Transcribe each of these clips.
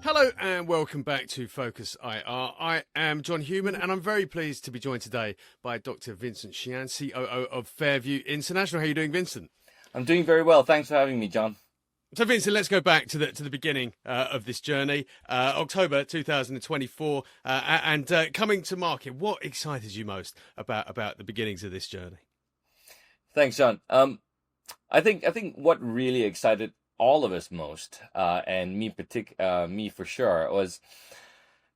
Hello and welcome back to Focus IR. I am John Hewman and I'm very pleased to be joined today by Dr. Vincent Chian, COO of Fairview International. How are you doing, Vincent? I'm doing very well. Thanks for having me, John. So, Vincent, let's go back to the beginning of this journey, October 2024, and coming to market. What excited you most about the beginnings of this journey? Thanks, John. I think what really excited all of us most, and me for sure, was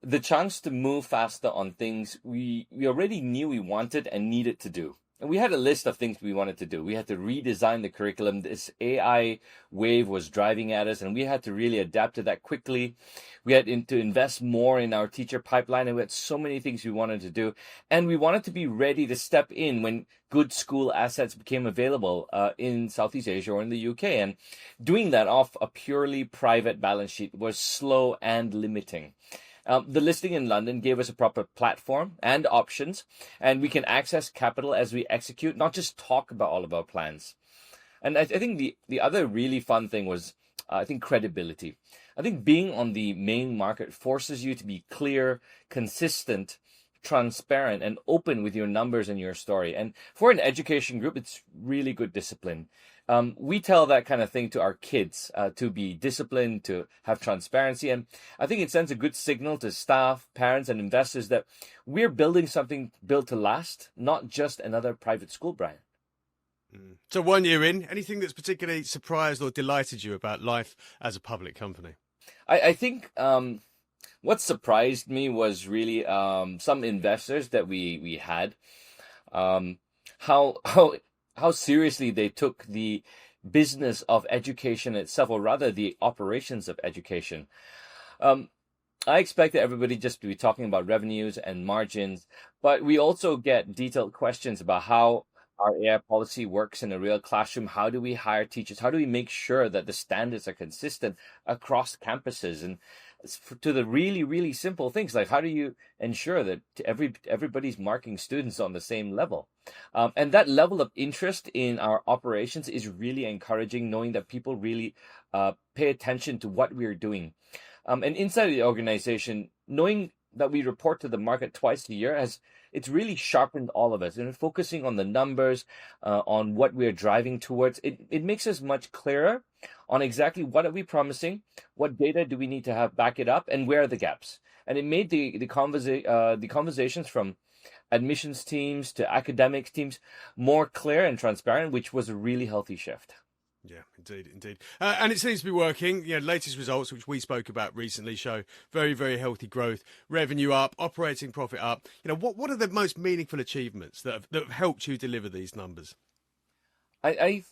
the chance to move faster on things we already knew we wanted and needed to do. And we had a list of things we wanted to do. We had to redesign the curriculum. This AI wave was driving at us, and we had to really adapt to that quickly. We had to invest more in our teacher pipeline, and we had so many things we wanted to do. And we wanted to be ready to step in when good school assets became available in Southeast Asia or in the UK. And doing that off a purely private balance sheet was slow and limiting. The listing in London gave us a proper platform and options, and we can access capital as we execute, not just talk about all of our plans. And I think the other really fun thing was, I think, credibility. I think being on the main market forces you to be clear, consistent, transparent, and open with your numbers and your story. And for an education group, it's really good discipline. We tell that kind of thing to our kids, to be disciplined, to have transparency. And I think it sends a good signal to staff, parents, and investors that we're building something built to last, not just another private school brand. So 1 year in, anything that's particularly surprised or delighted you about life as a public company? I think what surprised me was really some investors that we had, how seriously they took the business of education itself, or rather the operations of education. I expected everybody just to be talking about revenues and margins, but we also get detailed questions about how our AI policy works in a real classroom. How do we hire teachers? How do we make sure that the standards are consistent across campuses? And to the really, really simple things, like how do you ensure that everybody's marking students on the same level? And that level of interest in our operations is really encouraging, knowing that people really pay attention to what we're doing. And inside the organization, knowing that we report to the market twice a year it's really sharpened all of us, and focusing on the numbers, on what we're driving towards. It makes us much clearer on exactly what are we promising, what data do we need to have back it up, and where are the gaps. And it made the conversations from admissions teams to academics teams more clear and transparent, which was a really healthy shift. Yeah, indeed. And it seems to be working. Latest results, which we spoke about recently, show very, very healthy growth, revenue up, operating profit up. What are the most meaningful achievements that have helped you deliver these numbers? I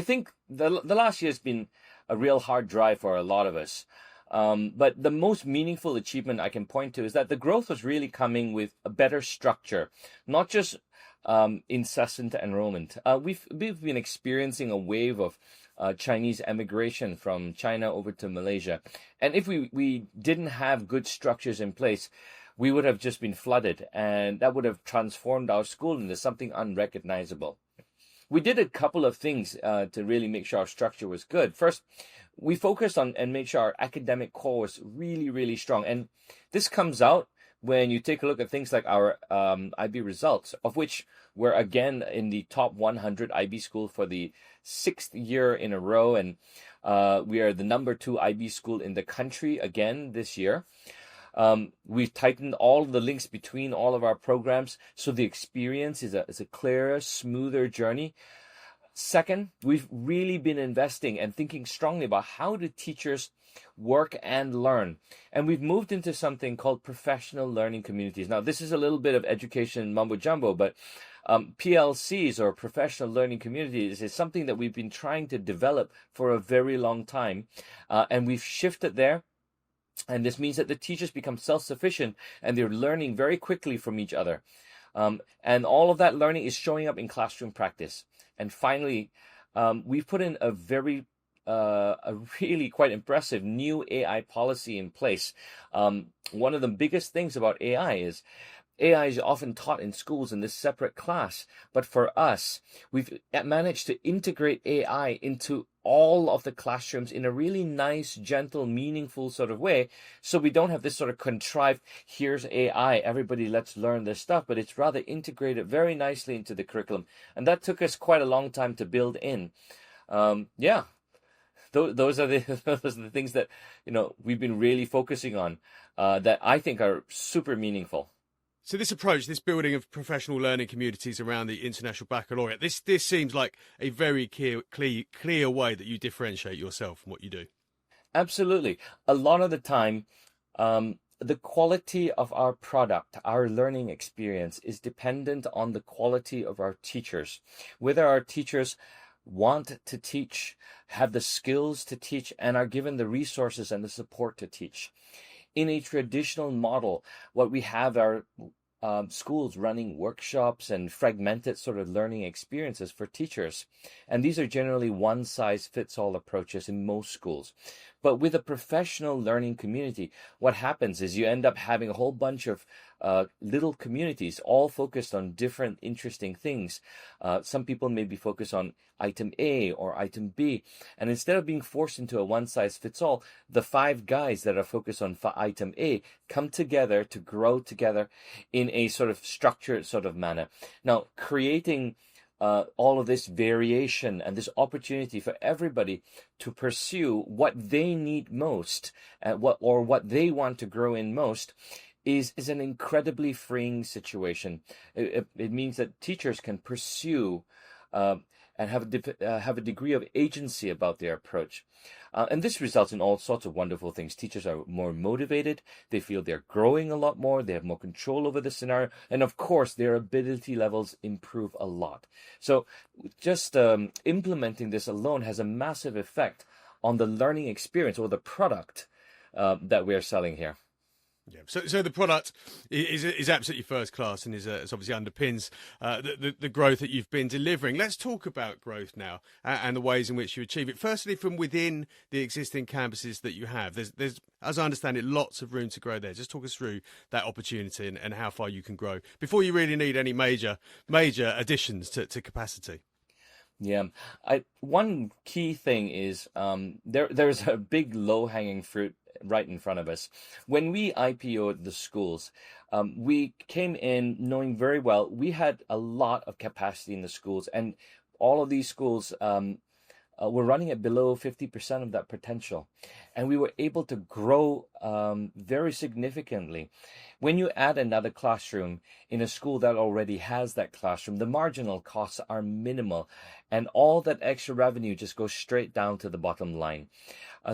think the last year has been a real hard drive for a lot of us. But the most meaningful achievement I can point to is that the growth was really coming with a better structure, not just incessant enrollment. We've been experiencing a wave of Chinese emigration from China over to Malaysia. And if we didn't have good structures in place, we would have just been flooded, and that would have transformed our school into something unrecognizable. We did a couple of things to really make sure our structure was good. First, we focused on and make sure our academic core was really, really strong. And this comes out when you take a look at things like our IB results, of which we're again in the top 100 IB school for the 6th year in a row. And we are the number 2 IB school in the country again this year. We've tightened all the links between all of our programs, so the experience is a clearer, smoother journey. Second, we've really been investing and thinking strongly about how do teachers work and learn. And we've moved into something called professional learning communities. Now, this is a little bit of education mumbo jumbo, but PLCs, or professional learning communities, is something that we've been trying to develop for a very long time. And we've shifted there. And this means that the teachers become self-sufficient and they're learning very quickly from each other. And all of that learning is showing up in classroom practice. And finally, we've put in a really quite impressive new AI policy in place. One of the biggest things about AI is AI is often taught in schools in this separate class, but for us, we've managed to integrate AI into all of the classrooms in a really nice, gentle, meaningful sort of way. So we don't have this sort of contrived, here's AI, everybody let's learn this stuff, but it's rather integrated very nicely into the curriculum. And that took us quite a long time to build in. Yeah, those are the those are the things that we've been really focusing on that I think are super meaningful. So this approach, this building of professional learning communities around the International Baccalaureate, this seems like a very clear way that you differentiate yourself from what you do. Absolutely. A lot of the time, the quality of our product, our learning experience, is dependent on the quality of our teachers. Whether our teachers want to teach, have the skills to teach, and are given the resources and the support to teach. In a traditional model, what we have are schools running workshops and fragmented sort of learning experiences for teachers. And these are generally one-size-fits-all approaches in most schools. But with a professional learning community, what happens is you end up having a whole bunch of little communities, all focused on different interesting things. Some people may be focused on item A or item B. And instead of being forced into a one-size-fits-all, the 5 guys that are focused on item A come together to grow together in a sort of structured sort of manner. Now, creating all of this variation and this opportunity for everybody to pursue what they need most, what they want to grow in most, is an incredibly freeing situation. It means that teachers can pursue and have a degree of agency about their approach. And this results in all sorts of wonderful things. Teachers are more motivated. They feel they're growing a lot more. They have more control over the scenario. And of course, their ability levels improve a lot. So just implementing this alone has a massive effect on the learning experience or the product that we're selling here. Yeah. So the product is absolutely first class and is obviously underpins the growth that you've been delivering. Let's talk about growth now and the ways in which you achieve it. Firstly, from within the existing campuses that you have, there's as I understand it, lots of room to grow there. Just talk us through that opportunity and how far you can grow before you really need any major additions to capacity. Yeah, one key thing is there's a big low-hanging fruit right in front of us. When we IPO'd the schools, we came in knowing very well we had a lot of capacity in the schools, and all of these schools were running at below 50% of that potential. And we were able to grow very significantly. When you add another classroom in a school that already has that classroom, the marginal costs are minimal, and all that extra revenue just goes straight down to the bottom line.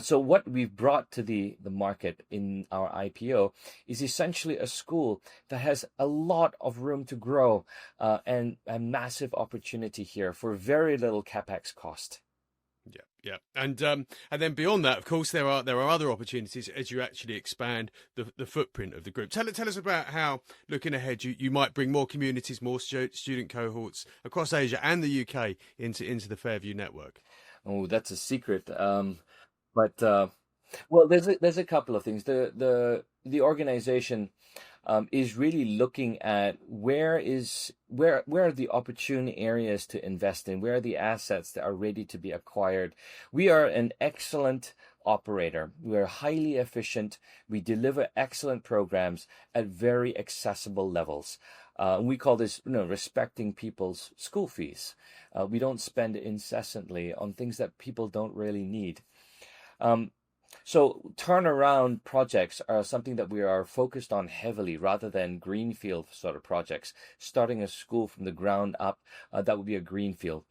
So what we've brought to the market in our IPO is essentially a school that has a lot of room to grow and a massive opportunity here for very little capex cost. Yeah, and then beyond that, of course, there are other opportunities as you actually expand the footprint of the group. Tell us about how, looking ahead, you might bring more communities, more student cohorts across Asia and the UK into the Fairview network. Oh, that's a secret. But well, there's a couple of things. The organization is really looking at where are the opportune areas to invest in, where are the assets that are ready to be acquired. We are an excellent operator. We are highly efficient. We deliver excellent programs at very accessible levels. We call this, respecting people's school fees. We don't spend incessantly on things that people don't really need. So turnaround projects are something that we are focused on heavily rather than greenfield sort of projects. Starting a school from the ground up, that would be a greenfield.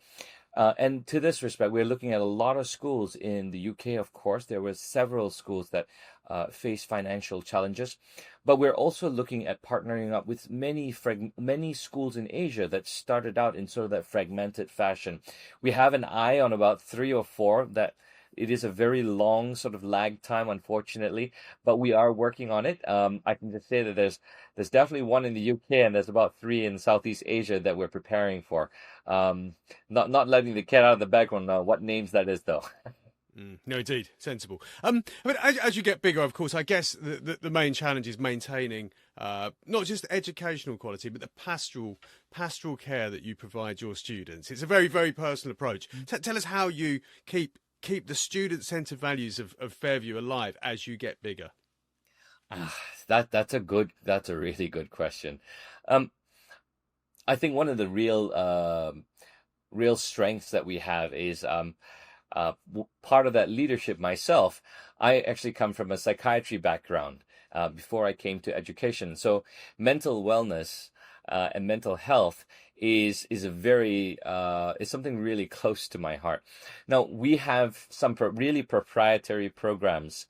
And to this respect, we're looking at a lot of schools in the UK, of course. There were several schools that face financial challenges. But we're also looking at partnering up with many schools in Asia that started out in sort of that fragmented fashion. We have an eye on about 3 or 4 that it is a very long sort of lag time, unfortunately, but we are working on it. I can just say that there's definitely one in the UK, and there's about 3 in Southeast Asia that we're preparing for. Not letting the cat out of the bag on what names that is, though. No, indeed, sensible. I mean, as you get bigger, of course, I guess the main challenge is maintaining not just educational quality, but the pastoral care that you provide your students. It's a very, very personal approach. Tell us how you keep the student-centered values of Fairview alive as you get bigger. That's a really good question. I think one of the real strengths that we have is part of that leadership myself. I actually come from a psychiatry background before I came to education. So mental wellness and mental health is something really close to my heart. Now we have some really proprietary programs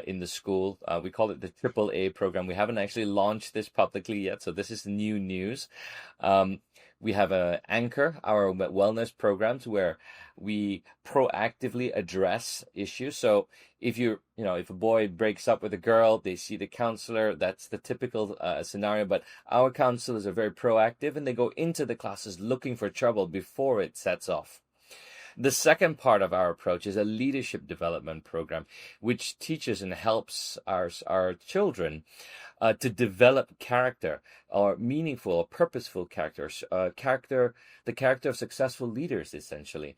in the school. We call it the AAA program. We haven't actually launched this publicly yet, so this is new news. We have a Anchor, our wellness programs, where we proactively address issues. So if if a boy breaks up with a girl, they see the counselor. That's the typical scenario. But our counselors are very proactive, and they go into the classes looking for trouble before it sets off. The second part of our approach is a leadership development program, which teaches and helps our children to develop character, or meaningful or purposeful characters, the character of successful leaders, essentially.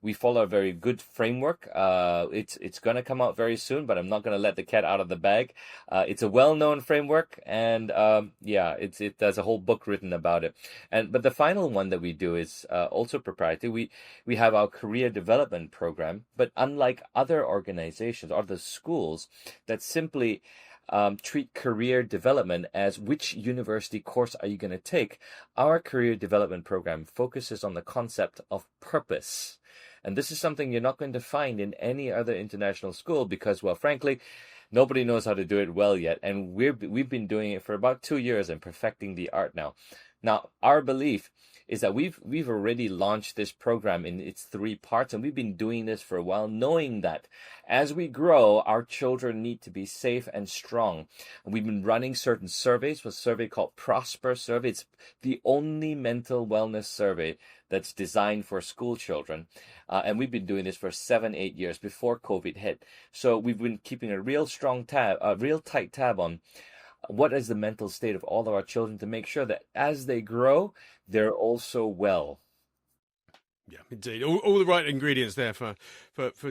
We follow a very good framework. It's going to come out very soon, but I'm not going to let the cat out of the bag. It's a well-known framework, and there's a whole book written about it. But the final one that we do is also proprietary. We have our career development program, but unlike other organizations or the schools that simply treat career development as which university course are you going to take, our career development program focuses on the concept of purpose. And this is something you're not going to find in any other international school because, well, frankly, nobody knows how to do it well yet. And we've been doing it for about 2 years and perfecting the art now. Now, our belief is that we've already launched this program in its 3 parts, and we've been doing this for a while, knowing that as we grow, our children need to be safe and strong. And we've been running certain surveys, a survey called Prosper Survey. It's the only mental wellness survey that's designed for school children. And we've been doing this for 7-8 years before COVID hit. So we've been keeping a real tight tab on what is the mental state of all of our children to make sure that as they grow, they're also well. Yeah, indeed. All the right ingredients there for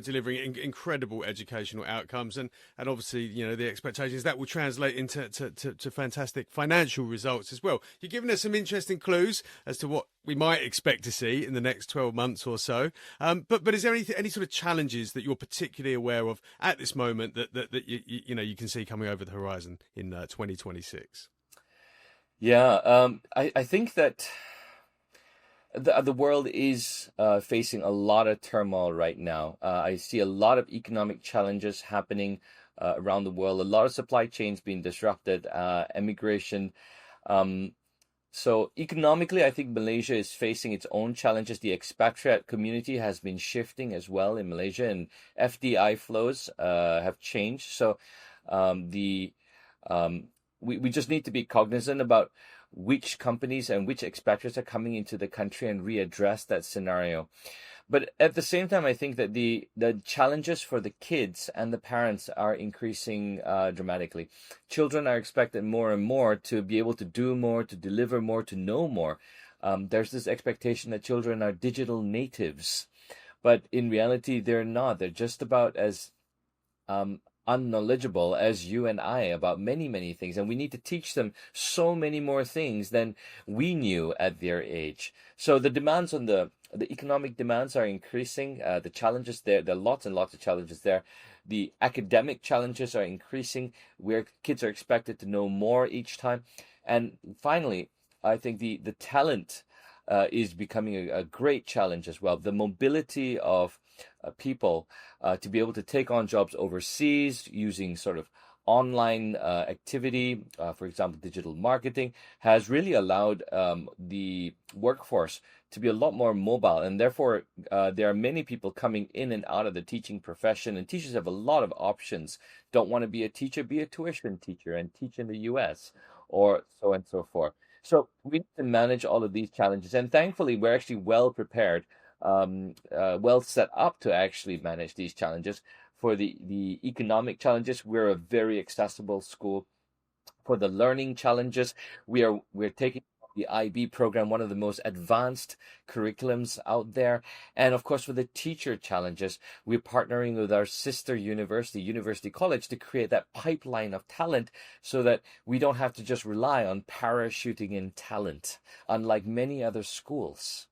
delivering incredible educational outcomes, and obviously, the expectations that will translate into to fantastic financial results as well. You're giving us some interesting clues as to what we might expect to see in the next 12 months or so. But is there any sort of challenges that you're particularly aware of at this moment that you can see coming over the horizon in 2026? Yeah, I think that the world is facing a lot of turmoil right now. I see a lot of economic challenges happening around the world, a lot of supply chains being disrupted, immigration. So economically, I think Malaysia is facing its own challenges. The expatriate community has been shifting as well in Malaysia, and FDI flows have changed. So we just need to be cognizant about which companies and which expatriates are coming into the country and readdress that scenario. But at the same time, I think that the challenges for the kids and the parents are increasing dramatically. Children are expected more and more to be able to do more, to deliver more, to know more. There's this expectation that children are digital natives, but in reality, they're not. They're just about as unknowledgeable as you and I about many, many things. And we need to teach them so many more things than we knew at their age. So the demands on the economic demands are increasing. The challenges there are lots and lots of challenges there. The academic challenges are increasing, where kids are expected to know more each time. And finally, I think the talent is becoming a great challenge as well. The mobility of people to be able to take on jobs overseas using sort of online activity, for example, digital marketing, has really allowed the workforce to be a lot more mobile. And therefore, there are many people coming in and out of the teaching profession, and teachers have a lot of options. Don't want to be a teacher, be a tuition teacher and teach in the US, or so and so forth. So we need to manage all of these challenges. And thankfully, we're actually well prepared well set up to actually manage these challenges. For the economic challenges, we're a very accessible school. For the learning challenges, we're taking the IB program, one of the most advanced curriculums out there. And of course, for the teacher challenges, we're partnering with our sister university, University College, to create that pipeline of talent so that we don't have to just rely on parachuting in talent, unlike many other schools.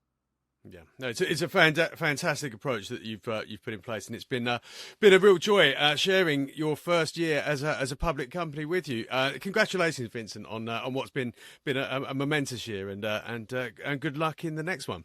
Yeah, no, it's a fantastic approach that you've put in place, and it's been a real joy sharing your first year as a public company with you. Congratulations, Vincent, on what's been a momentous year, and good luck in the next one.